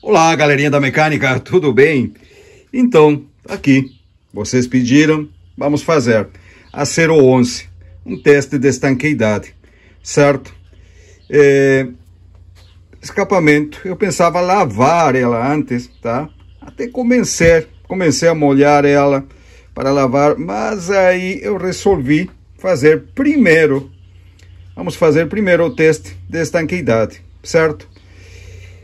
Olá, galerinha da mecânica, tudo bem? Então, aqui, vocês pediram, vamos fazer a 011, um teste de estanqueidade, certo? Escapamento, eu pensava lavar ela antes, tá? Até comecei a molhar ela para lavar, mas aí eu resolvi fazer primeiro, vamos fazer primeiro o teste de estanqueidade, certo?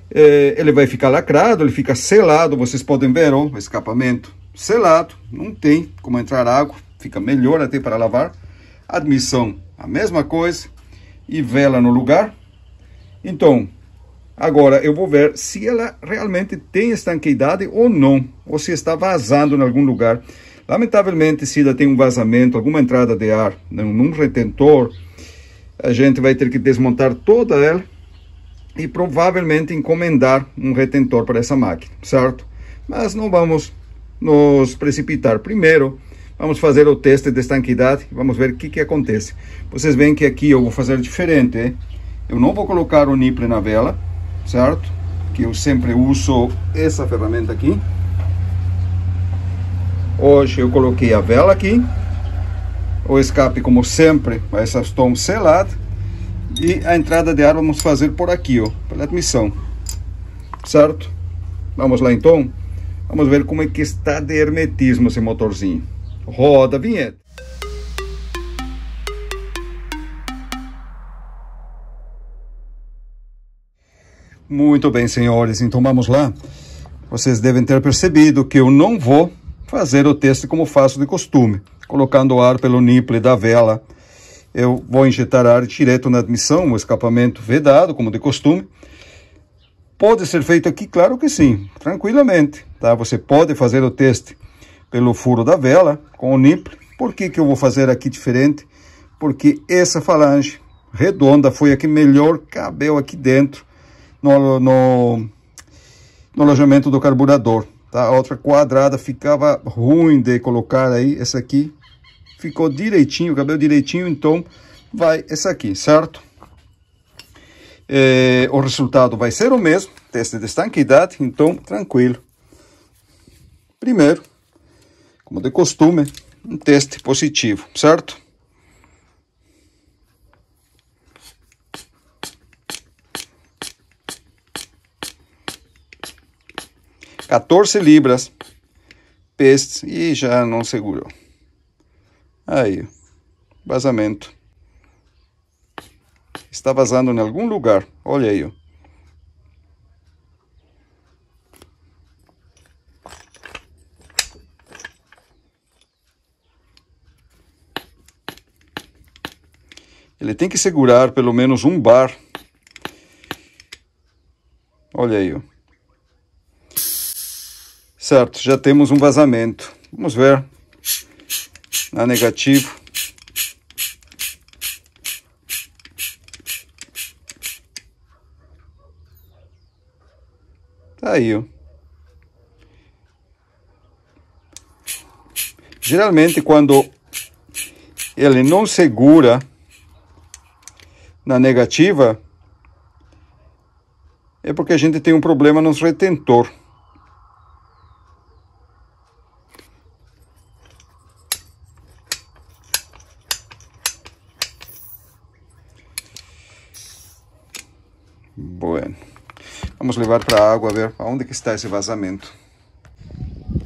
Ele vai ficar lacrado, ele fica selado, vocês podem ver, ó, o escapamento selado, não tem como entrar água, fica melhor até para lavar. Admissão, a mesma coisa, e vela no lugar. Então, agora eu vou ver se ela realmente tem estanqueidade ou não, ou se está vazando em algum lugar. Lamentavelmente, se ela tem um vazamento, alguma entrada de ar num retentor, a gente vai ter que desmontar toda ela e provavelmente encomendar um retentor para essa máquina, certo? Mas não vamos nos precipitar. Primeiro, vamos fazer o teste de estanqueidade, vamos ver o que acontece. Vocês veem que aqui eu vou fazer diferente, hein? Eu não vou colocar o nipple na vela, certo? Que eu sempre uso essa ferramenta aqui. Hoje eu coloquei a vela aqui, o escape como sempre, essa estão selada. E a entrada de ar vamos fazer por aqui, ó, pela admissão, certo? Vamos lá então, vamos ver como é que está de hermetismo esse motorzinho. Roda a vinheta. Muito bem, senhores, então vamos lá. Vocês devem ter percebido que eu não vou fazer o teste como faço de costume, colocando ar pelo nipple da vela. Eu vou injetar ar direto na admissão, o escapamento vedado, como de costume. Pode ser feito aqui? Claro que sim, tranquilamente, tá? Você pode fazer o teste pelo furo da vela, com o nipple. Por que eu vou fazer aqui diferente? Porque essa falange redonda foi a que melhor cabeu aqui dentro, no alojamento do carburador, tá? A outra quadrada ficava ruim de colocar aí, essa aqui ficou direitinho, cabelo direitinho, então vai essa aqui, certo? O resultado vai ser o mesmo, teste de estanqueidade, então tranquilo. Primeiro, como de costume, um teste positivo, certo? $14 libras, pestes, e já não segurou. Aí, vazamento. Está vazando em algum lugar. Olha aí, ó. Ele tem que segurar pelo menos um bar. Olha aí, ó. Certo, já temos um vazamento. Vamos ver. Na negativo. Tá aí, ó. Geralmente, quando ele não segura na negativa, é porque a gente tem um problema nos retentor. Bueno, vamos levar para a água, ver aonde que está esse vazamento.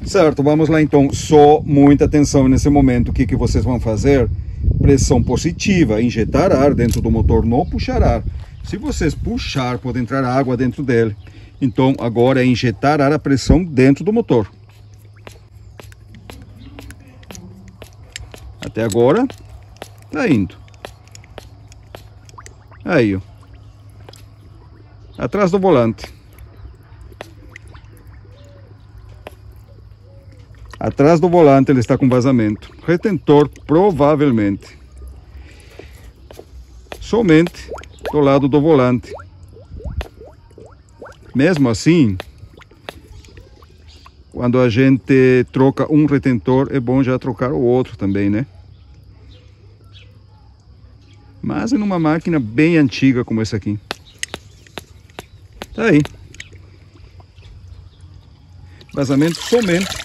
Certo, vamos lá então. Só muita atenção nesse momento. O que vocês vão fazer? Pressão positiva, injetar ar dentro do motor, não puxar ar. Se vocês puxar, pode entrar água dentro dele. Então agora é injetar ar a pressão dentro do motor. Até agora tá indo. Aí, ó. Atrás do volante. Atrás do volante ele está com vazamento. Retentor, provavelmente. Somente do lado do volante. Mesmo assim, quando a gente troca um retentor, é bom já trocar o outro também, né? Mas em uma máquina bem antiga como essa aqui. Tá aí. vazamento somente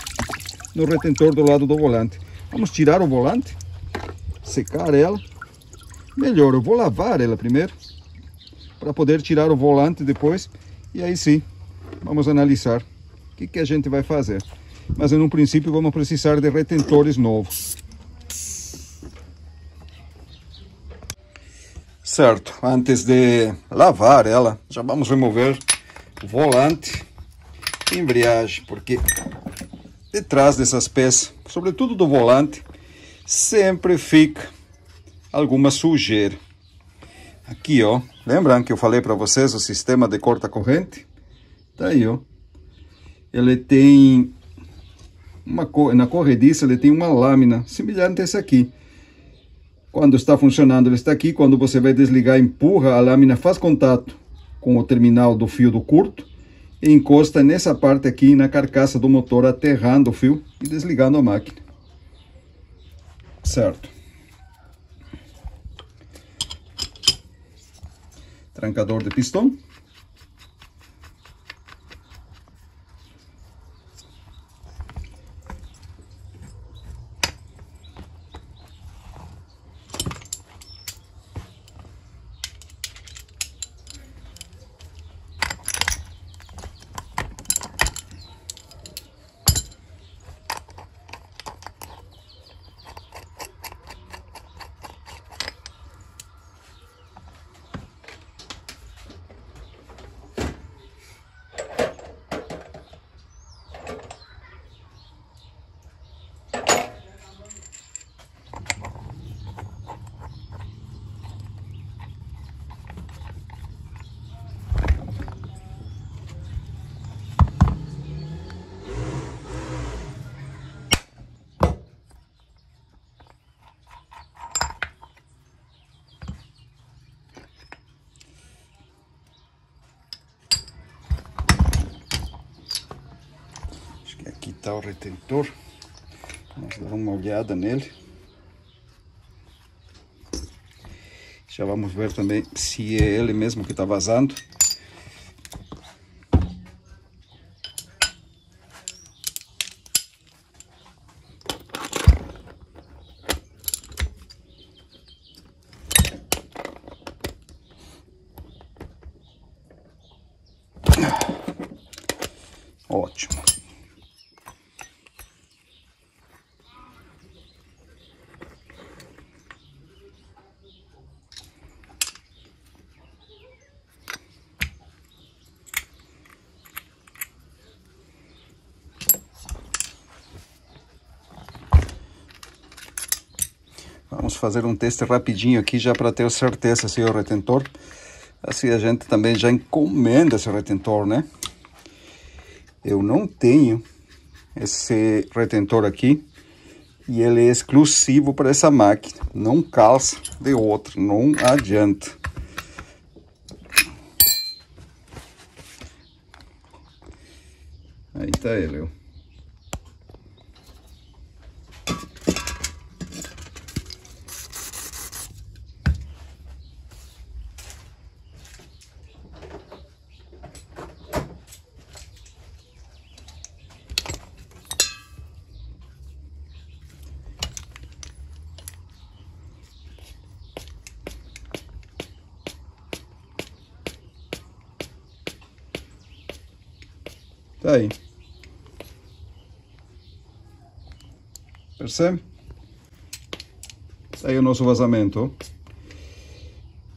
no retentor do lado do volante. Vamos tirar o volante, secar ela. Melhor, eu vou lavar ela primeiro, para poder tirar o volante depois. E aí sim, vamos analisar o que a gente vai fazer. Mas em um princípio vamos precisar de retentores novos. Certo, antes de lavar ela, já vamos remover o volante e embreagem, porque detrás dessas peças, sobretudo do volante, sempre fica alguma sujeira. Aqui, ó, lembram que eu falei para vocês o sistema de corta-corrente? Tá aí, ó. Ele tem na corrediça, ele tem uma lâmina semelhante a essa aqui. Quando está funcionando, ele está aqui. Quando você vai desligar, empurra, a lâmina faz contato com o terminal do fio do curto e encosta nessa parte aqui na carcaça do motor, aterrando o fio e desligando a máquina. Certo. Trancador de pistão. Aqui está o retentor, vamos dar uma olhada nele. Já vamos ver também se é ele mesmo que está vazando. Ótimo. Vamos fazer um teste rapidinho aqui já para ter certeza se é o retentor. Assim a gente também já encomenda esse retentor, né? Eu não tenho esse retentor aqui e ele é exclusivo para essa máquina. Não calça de outra, não adianta. Aí tá ele, ó. Tá aí. Percebe? Tá aí o nosso vazamento.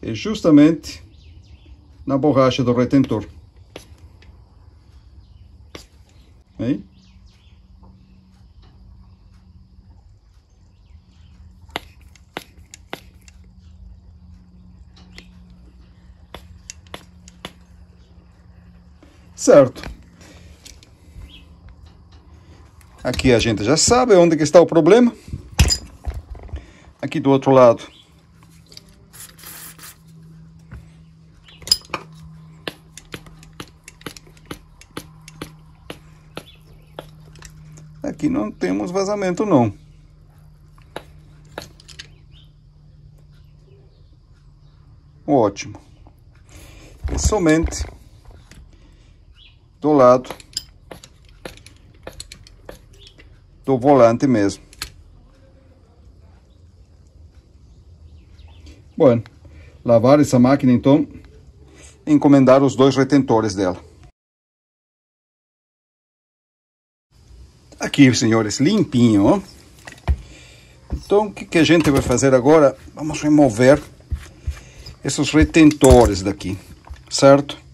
É justamente na borracha do retentor. Aí. Certo. Aqui a gente já sabe onde que está o problema. Aqui do outro lado. Aqui não temos vazamento não. Ótimo. E somente do lado do volante mesmo. Bom, lavar essa máquina então, encomendar os 2 retentores dela. Aqui, senhores, limpinho, ó. Então, o que a gente vai fazer agora? Vamos remover esses retentores daqui, certo?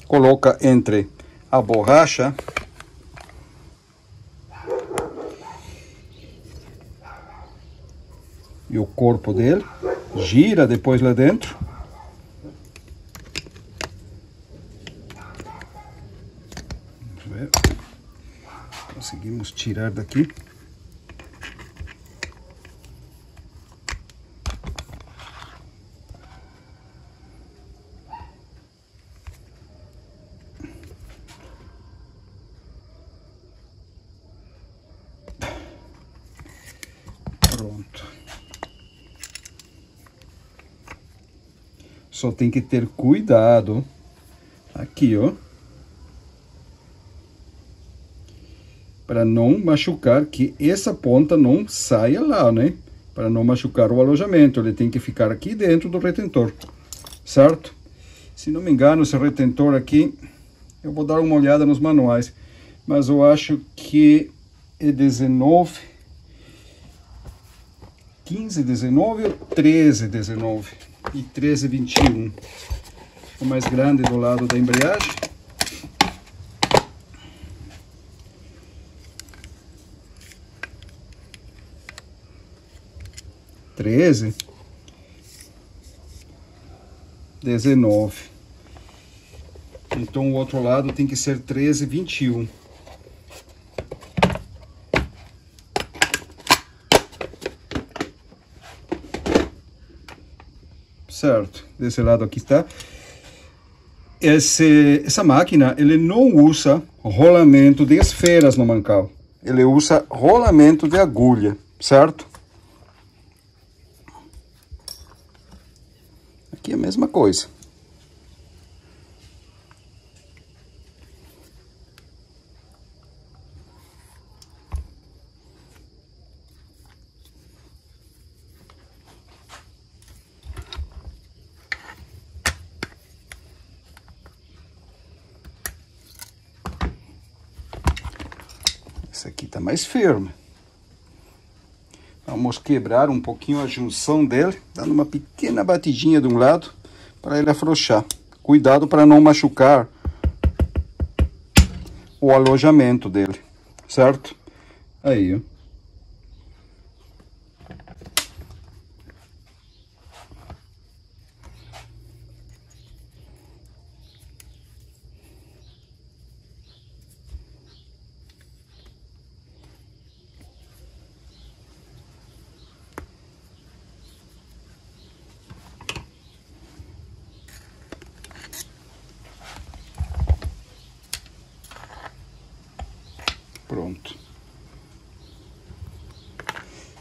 Coloca entre a borracha e o corpo dele, gira depois lá dentro. Vamos ver. Conseguimos tirar daqui. Pronto. Só tem que ter cuidado aqui, ó, para não machucar, que essa ponta não saia lá, né? Para não machucar o alojamento, ele tem que ficar aqui dentro do retentor, certo? Se não me engano, esse retentor aqui, eu vou dar uma olhada nos manuais, mas eu acho que é 19, 15, 19 ou 13, 19 e 13, 21. O mais grande do lado da embreagem. Treze, 19. Então o outro lado tem que ser 13, 21. Certo, desse lado aqui está. Essa máquina, ele não usa rolamento de esferas no mancal. Ele usa rolamento de agulha, certo? Aqui é a mesma coisa. Esse aqui tá mais firme. Vamos quebrar um pouquinho a junção dele, dando uma pequena batidinha de um lado, para ele afrouxar. Cuidado para não machucar o alojamento dele, certo? Aí, ó. Pronto.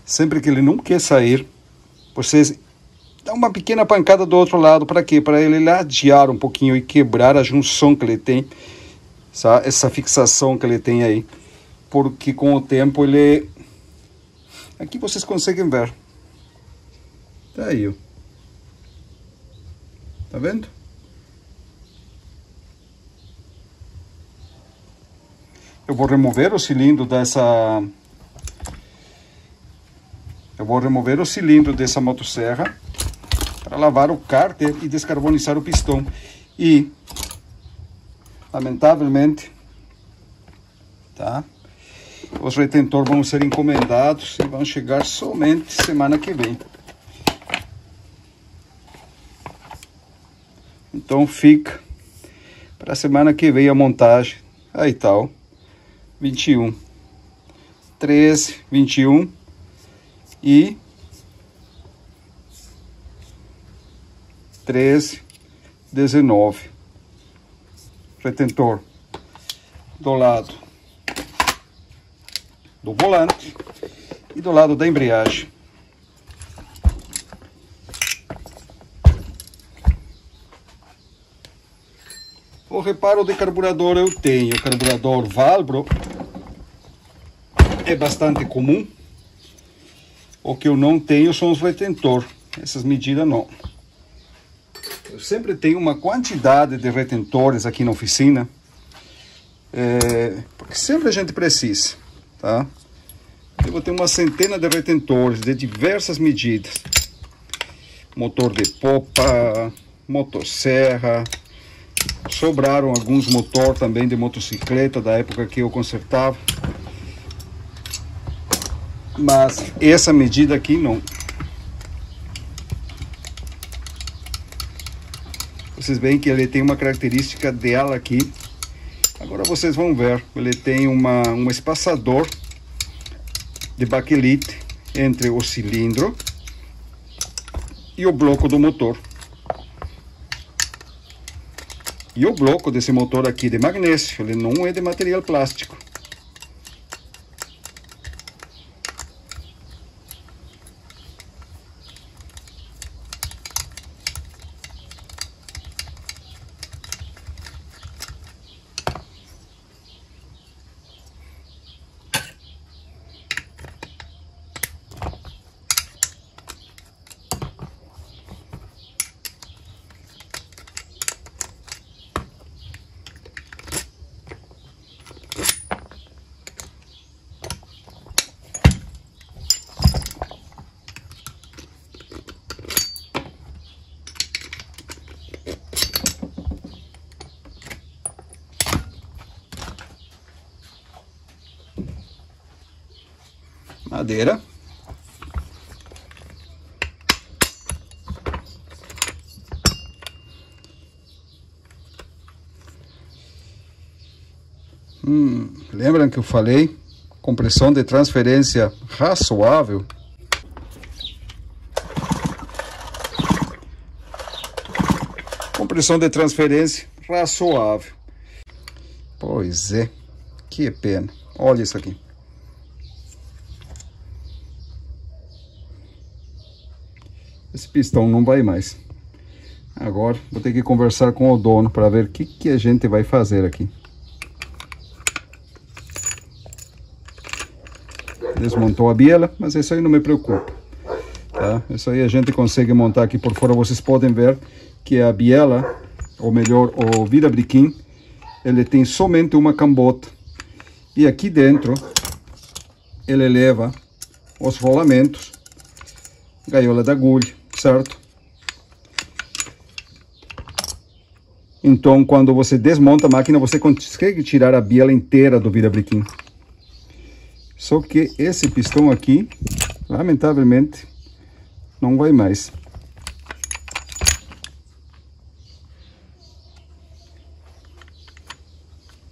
Sempre que ele não quer sair, vocês dão uma pequena pancada do outro lado. Para quê? Para ele ladear um pouquinho e quebrar a junção que ele tem, sabe? Essa fixação que ele tem aí. Porque com o tempo ele... Aqui vocês conseguem ver. Tá aí, ó. Tá vendo? Eu vou remover o cilindro dessa... motosserra para lavar o cárter e descarbonizar o pistão. E, lamentavelmente, tá? Os retentores vão ser encomendados e vão chegar somente semana que vem. Então fica para a semana que vem a montagem. Aí tal. 21, 13, 21 e 13, 19. Retentor do lado do volante e do lado da embreagem. O reparo de carburador eu tenho, carburador Valbro, é bastante comum. O que eu não tenho são os retentores, essas medidas não. Eu sempre tenho uma quantidade de retentores aqui na oficina, porque sempre a gente precisa, tá? Eu vou ter uma centena de retentores de diversas medidas. Motor de popa, motosserra, sobraram alguns motores também de motocicleta da época que eu consertava. Mas essa medida aqui não. Vocês veem que ele tem uma característica dela aqui. Agora vocês vão ver, ele tem um espaçador de baquelite entre o cilindro e o bloco do motor. E o bloco desse motor aqui de magnésio, ele não é de material plástico. Madeira. Lembram que eu falei? Compressão de transferência razoável. Compressão de transferência razoável. Pois é, que pena. Olha isso aqui. Esse pistão não vai mais. Agora vou ter que conversar com o dono para ver o que a gente vai fazer aqui. Desmontou a biela, mas isso aí não me preocupa, tá? Isso aí a gente consegue montar aqui por fora. Vocês podem ver que a biela, ou melhor, o virabrequim, ele tem somente uma cambota. E aqui dentro ele leva os rolamentos, gaiola de agulha, certo? Então, quando você desmonta a máquina, você consegue tirar a biela inteira do virabrequim. Só que esse pistão aqui, lamentavelmente, não vai mais.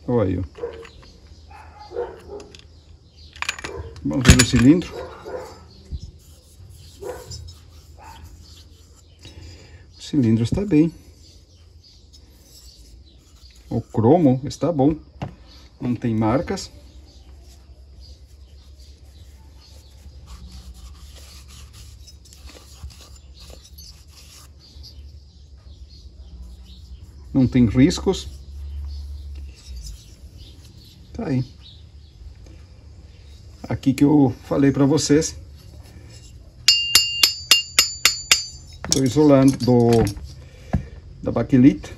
Olha aí, ó. Vamos ver o cilindro. O cilindro está bem. O cromo está bom. Não tem marcas. Não tem riscos. Tá aí. Aqui que eu falei para vocês. Do isolante da baquelite.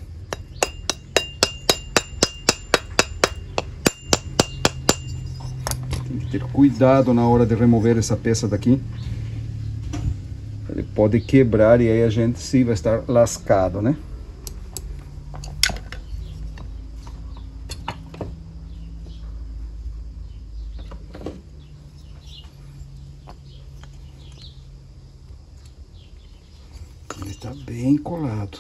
Tem que ter cuidado na hora de remover essa peça daqui. Ele pode quebrar e aí a gente sim vai estar lascado, né? Ele está bem colado.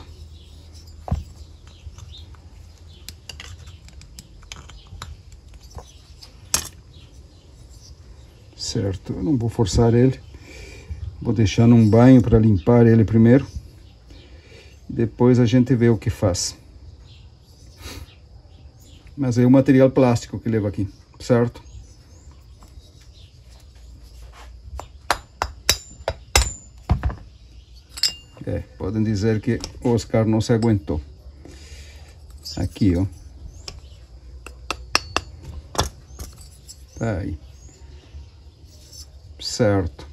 Certo, eu não vou forçar ele. Vou deixar num banho para limpar ele primeiro. Depois a gente vê o que faz. Mas é o material plástico que leva aqui, certo? Podem dizer que o Oscar não se aguentou. Aqui, ó. Tá aí. Certo.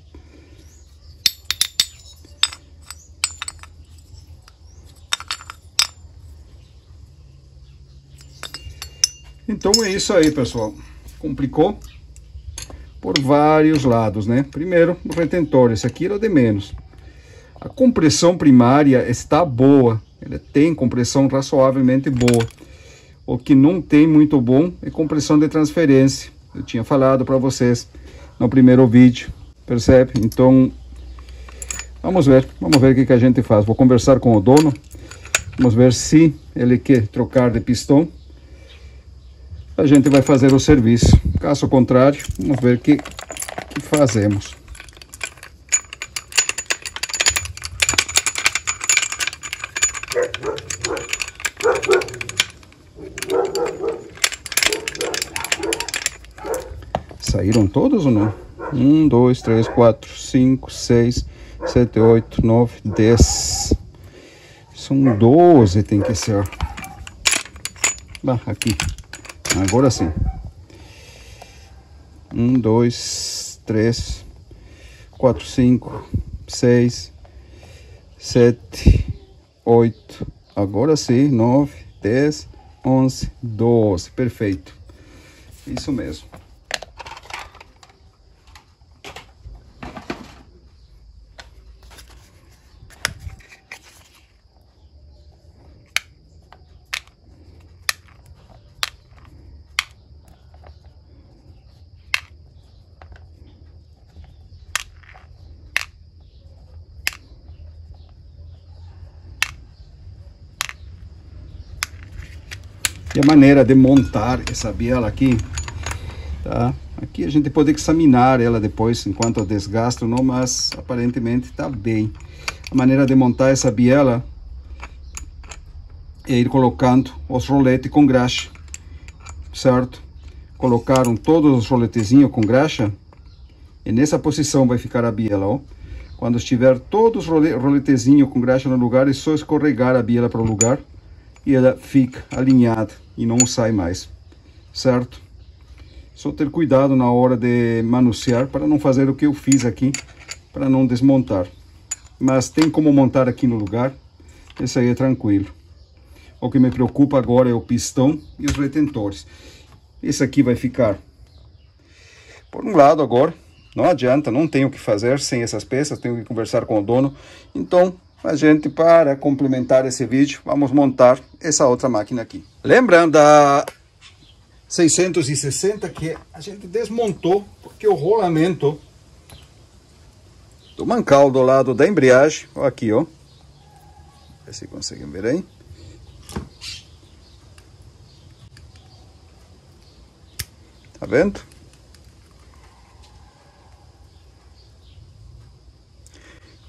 Então é isso aí, pessoal. Complicou por vários lados, né? Primeiro, o retentor. Esse aqui era o de menos. A compressão primária está boa. Ela tem compressão razoavelmente boa. O que não tem muito bom é compressão de transferência. Eu tinha falado para vocês no primeiro vídeo, percebe? Então, vamos ver o que a gente faz. Vou conversar com o dono, vamos ver se ele quer trocar de pistão. A gente vai fazer o serviço. Caso contrário, vamos ver o que fazemos. Saíram todos ou não? 1, 2, 3, 4, 5, 6, 7, 8, 9, 10. São 12, tem que ser. Aqui. Agora sim. 1, 2, 3, 4, 5, 6, 7, 8. Agora sim. 9, 10, 11, 12. Perfeito. Isso mesmo. E a maneira de montar essa biela aqui, tá? Aqui a gente pode examinar ela depois, enquanto eu desgasto, não, mas aparentemente está bem. A maneira de montar essa biela é ir colocando os roletes com graxa, certo? Colocaram todos os roletezinhos com graxa, e nessa posição vai ficar a biela, ó. Quando estiver todos os roletezinhos com graxa no lugar, é só escorregar a biela para o lugar e ela fica alinhada e não sai mais, certo? Só ter cuidado na hora de manusear para não fazer o que eu fiz aqui, para não desmontar. Mas tem como montar aqui no lugar, esse aí é tranquilo. O que me preocupa agora é o pistão e os retentores. Esse aqui vai ficar por um lado agora. Não adianta, não tenho o que fazer sem essas peças, tenho que conversar com o dono. Então, a gente, para complementar esse vídeo, vamos montar essa outra máquina aqui. Lembrando a 660 que a gente desmontou, porque o rolamento do mancal do lado da embreagem, ó, aqui, ó. Ver se conseguem ver aí. Tá vendo?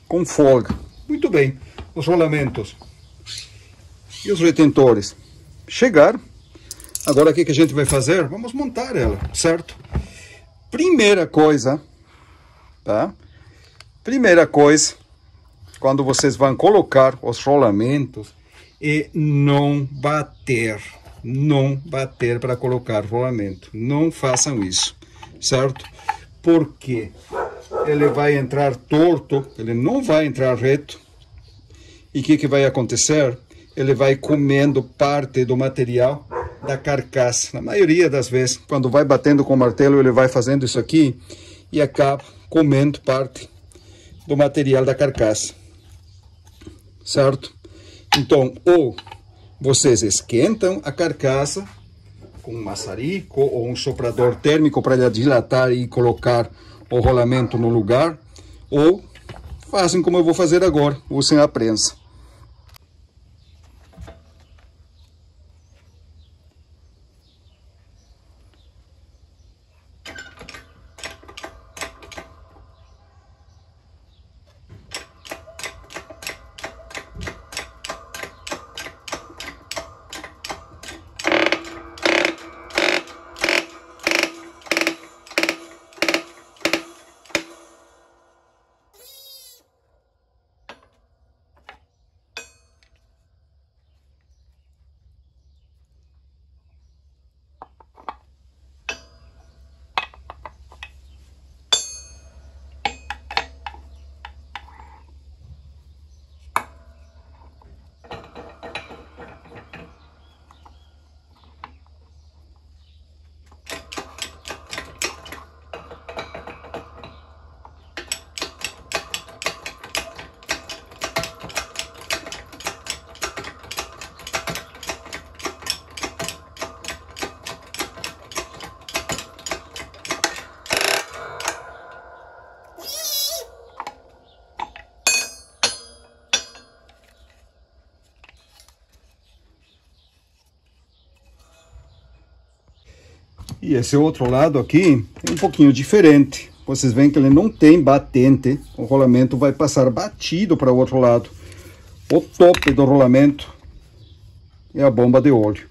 Com folga. Muito bem. Os rolamentos e os retentores chegaram. Agora o que a gente vai fazer? Vamos montar ela, certo? Primeira coisa, tá? Primeira coisa, quando vocês vão colocar os rolamentos, é não bater para colocar rolamento. Não façam isso, certo? Porque ele vai entrar torto, ele não vai entrar reto. E o que vai acontecer? Ele vai comendo parte do material da carcaça. Na maioria das vezes, quando vai batendo com o martelo, ele vai fazendo isso aqui e acaba comendo parte do material da carcaça, certo? Então, ou vocês esquentam a carcaça com um maçarico ou um soprador térmico para dilatar e colocar o rolamento no lugar, ou fazem como eu vou fazer agora, usem a prensa. E esse outro lado aqui é um pouquinho diferente. Vocês veem que ele não tem batente. O rolamento vai passar batido para o outro lado. O tope do rolamento é a bomba de óleo.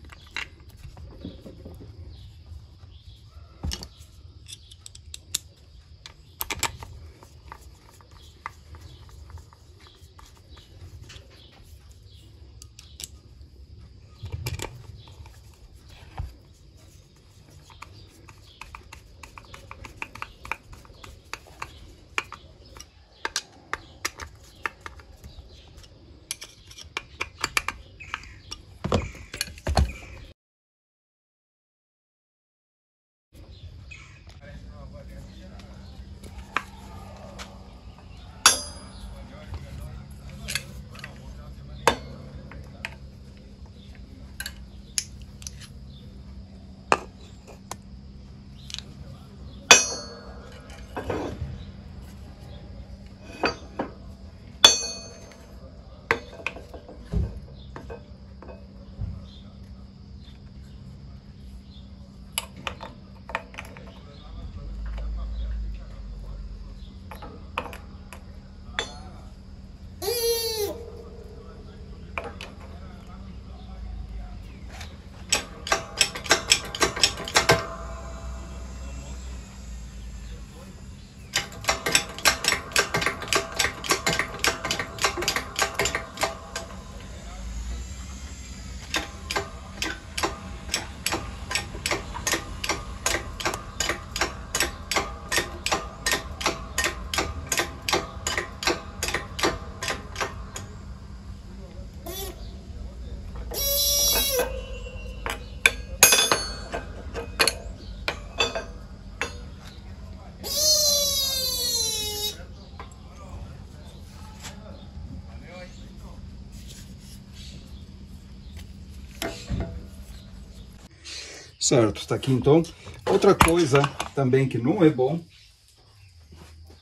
Certo, tá aqui então. Outra coisa também que não é bom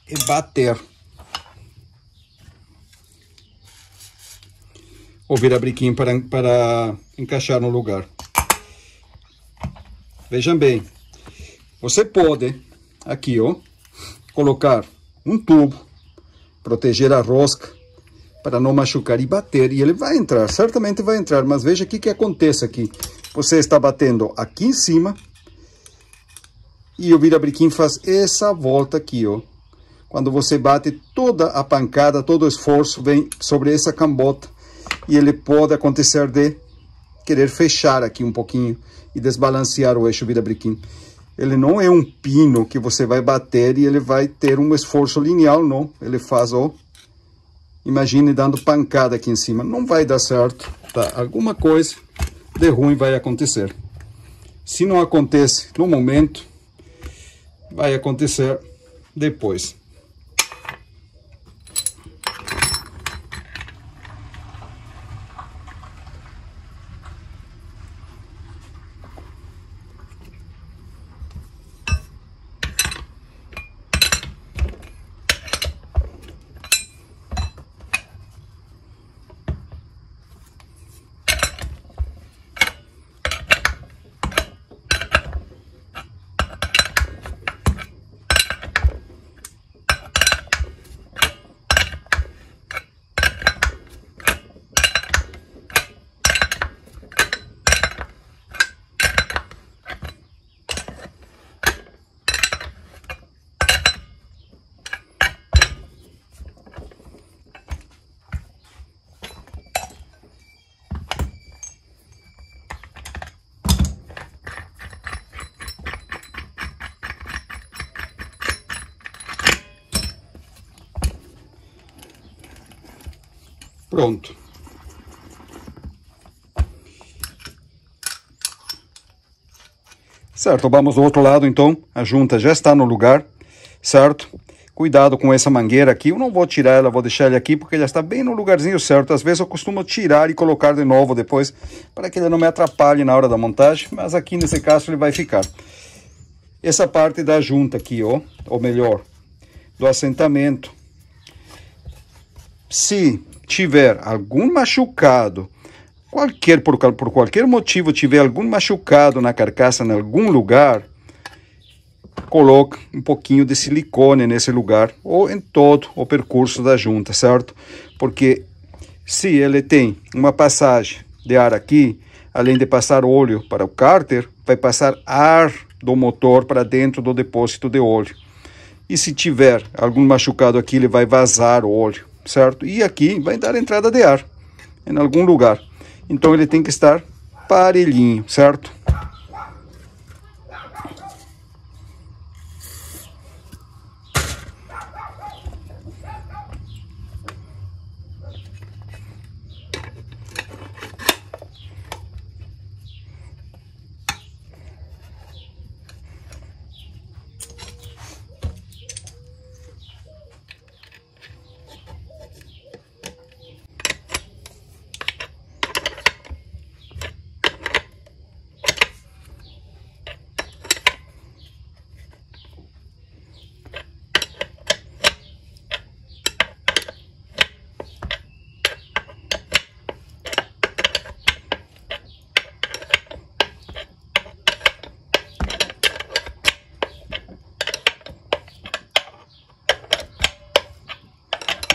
é bater o virabriquim para encaixar no lugar. Vejam bem, você pode aqui, ó, colocar um tubo, proteger a rosca para não machucar e bater, e ele vai entrar, certamente vai entrar, mas veja o que acontece aqui. Você está batendo aqui em cima e o virabriquim faz essa volta aqui, ó. Quando você bate, toda a pancada, todo o esforço vem sobre essa cambota e ele pode acontecer de querer fechar aqui um pouquinho e desbalancear o eixo virabriquim. Ele não é um pino que você vai bater e ele vai ter um esforço linear, não. Ele faz, ó, imagine dando pancada aqui em cima. Não vai dar certo, tá? Alguma coisa de ruim vai acontecer. Se não acontece no momento, vai acontecer depois. Pronto. Certo, vamos do outro lado então. A junta já está no lugar, certo? Cuidado com essa mangueira aqui. Eu não vou tirar ela, vou deixar ela aqui porque ela está bem no lugarzinho certo. Às vezes eu costumo tirar e colocar de novo depois para que ele não me atrapalhe na hora da montagem, mas aqui nesse caso ele vai ficar. Essa parte da junta aqui, ó, ou melhor, do assentamento. Se tiver algum machucado, por qualquer motivo tiver algum machucado na carcaça em algum lugar, coloca um pouquinho de silicone nesse lugar ou em todo o percurso da junta, certo? Porque se ele tem uma passagem de ar aqui, além de passar óleo para o cárter, vai passar ar do motor para dentro do depósito de óleo. E se tiver algum machucado aqui, ele vai vazar o óleo, certo? E aqui vai dar entrada de ar em algum lugar. Então ele tem que estar parelhinho, certo?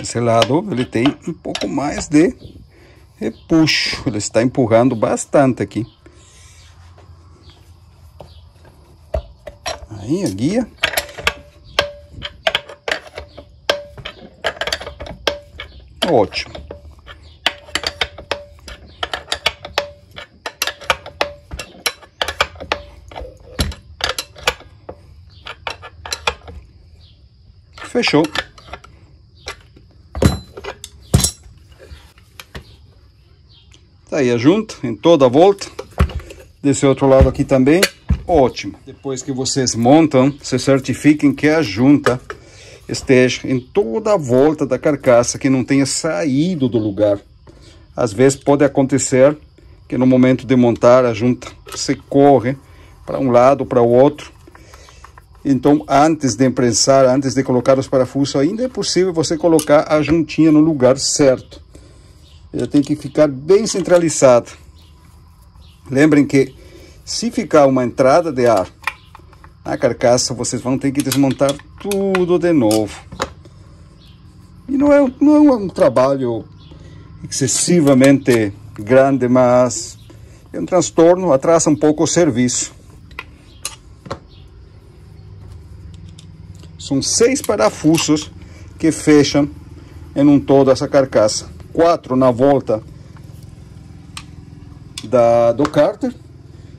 Esse lado ele tem um pouco mais de repuxo, ele está empurrando bastante aqui. Aí a guia. Ótimo. Fechou. Tá aí a junta em toda a volta. Desse outro lado aqui também. Ótimo. Depois que vocês montam, se certifiquem que a junta esteja em toda a volta da carcaça, que não tenha saído do lugar. Às vezes pode acontecer que no momento de montar a junta se corre para um lado ou para o outro. Então, antes de imprensar, antes de colocar os parafusos, ainda é possível você colocar a juntinha no lugar certo. Ela tem que ficar bem centralizada. Lembrem que se ficar uma entrada de ar na carcaça, vocês vão ter que desmontar tudo de novo. E não é um trabalho excessivamente grande, mas é um transtorno, atrasa um pouco o serviço. São 6 parafusos que fecham em um todo essa carcaça. 4 na volta do cárter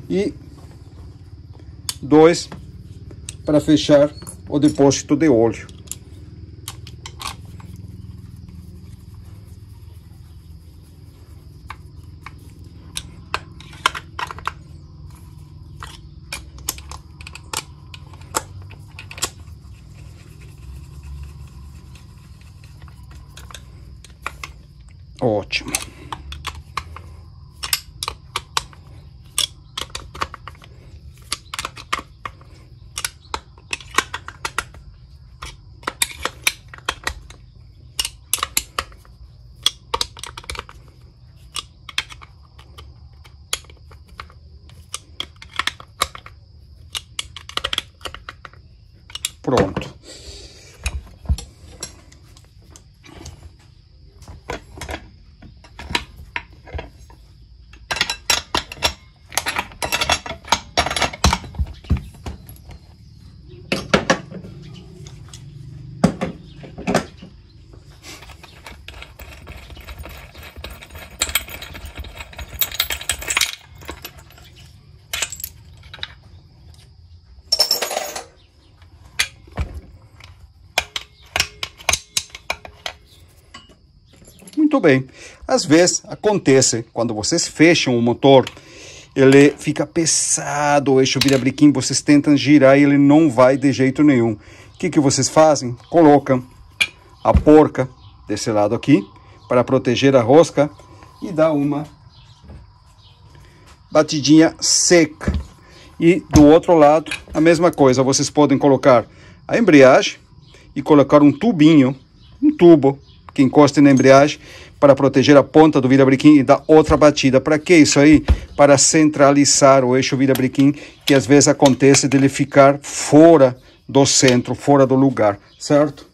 e 2 para fechar o depósito de óleo. Ótimo. Pronto. Muito bem. Às vezes acontece, quando vocês fecham o motor, ele fica pesado, o eixo virabrequim, vocês tentam girar e ele não vai de jeito nenhum. O que vocês fazem? Colocam a porca desse lado aqui, para proteger a rosca, e dá uma batidinha seca. E do outro lado, a mesma coisa, vocês podem colocar a embreagem e colocar um tubinho, um tubo que encoste na embreagem para proteger a ponta do virabrequim e dar outra batida. Para que isso aí? Para centralizar o eixo virabrequim, que às vezes acontece dele ficar fora do centro, fora do lugar, certo?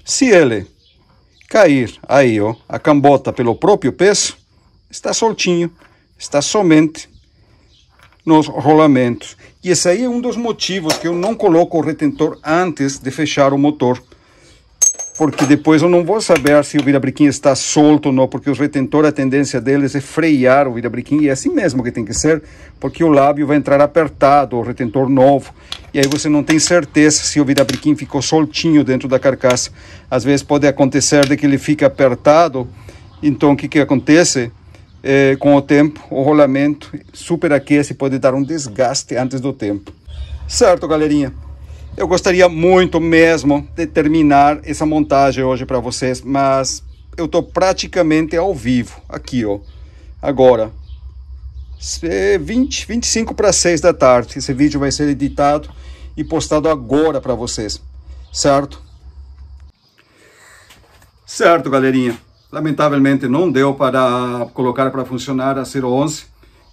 Se ele cair aí, ó, a cambota pelo próprio peso, está soltinho, está somente nos rolamentos. E esse aí é um dos motivos que eu não coloco o retentor antes de fechar o motor. Porque depois eu não vou saber se o virabrequim está solto ou não, porque os retentores, a tendência deles é frear o virabrequim, e é assim mesmo que tem que ser, porque o lábio vai entrar apertado, o retentor novo, e aí você não tem certeza se o virabrequim ficou soltinho dentro da carcaça. Às vezes pode acontecer de que ele fica apertado, então o que acontece? Com o tempo, o rolamento superaquece e pode dar um desgaste antes do tempo. Certo, galerinha? Eu gostaria muito mesmo de terminar essa montagem hoje para vocês, mas eu estou praticamente ao vivo, aqui, ó. Agora, 25 para 6 da tarde, esse vídeo vai ser editado e postado agora para vocês, certo? Certo, galerinha. Lamentavelmente não deu para colocar para funcionar a 011.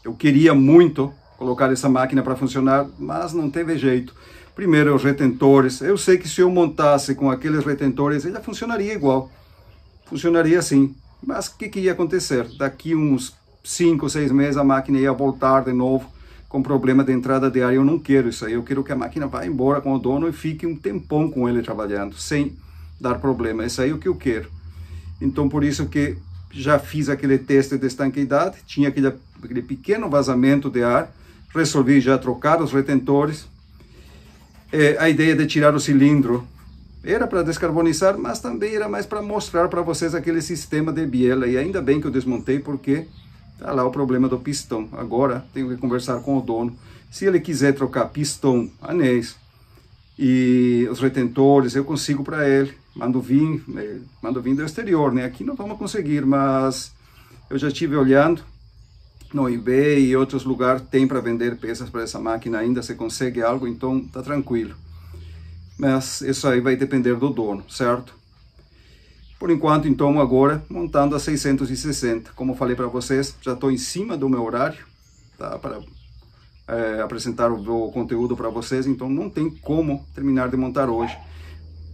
Eu queria muito colocar essa máquina para funcionar, mas não teve jeito. Primeiro, os retentores. Eu sei que se eu montasse com aqueles retentores, ele funcionaria igual. Funcionaria assim. Mas o que ia acontecer? Daqui uns 5 ou 6 meses a máquina ia voltar de novo com problema de entrada de ar. Eu não quero isso aí. Eu quero que a máquina vá embora com o dono e fique um tempão com ele trabalhando, sem dar problema. Isso aí é o que eu quero. Então, por isso que já fiz aquele teste de estanqueidade. Tinha aquele pequeno vazamento de ar. Resolvi já trocar os retentores. A ideia de tirar o cilindro era para descarbonizar, mas também era mais para mostrar para vocês aquele sistema de biela. E ainda bem que eu desmontei, porque tá lá o problema do pistão. Agora tenho que conversar com o dono. Se ele quiser trocar pistão, anéis e os retentores, eu consigo para ele. Mando vir do exterior, né? Aqui não vamos conseguir, mas eu já estive olhando no eBay e outros lugares, tem para vender peças para essa máquina ainda, se consegue algo, então tá tranquilo. Mas isso aí vai depender do dono, certo? Por enquanto, então, agora, montando a 660. Como falei para vocês, já estou em cima do meu horário, tá? Para apresentar o conteúdo para vocês, então não tem como terminar de montar hoje.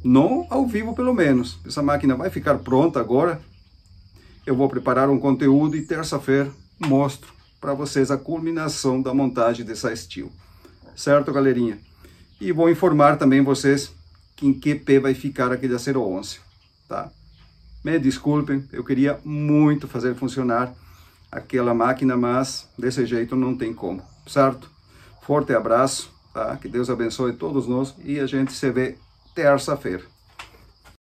Não ao vivo, pelo menos. Essa máquina vai ficar pronta agora. Eu vou preparar um conteúdo e terça-feira mostro para vocês a culminação da montagem dessa Steel. Certo, galerinha? E vou informar também vocês em que pé vai ficar aquele 011, tá? Me desculpem, eu queria muito fazer funcionar aquela máquina, mas desse jeito não tem como, certo? Forte abraço, tá? Que Deus abençoe todos nós e a gente se vê terça-feira.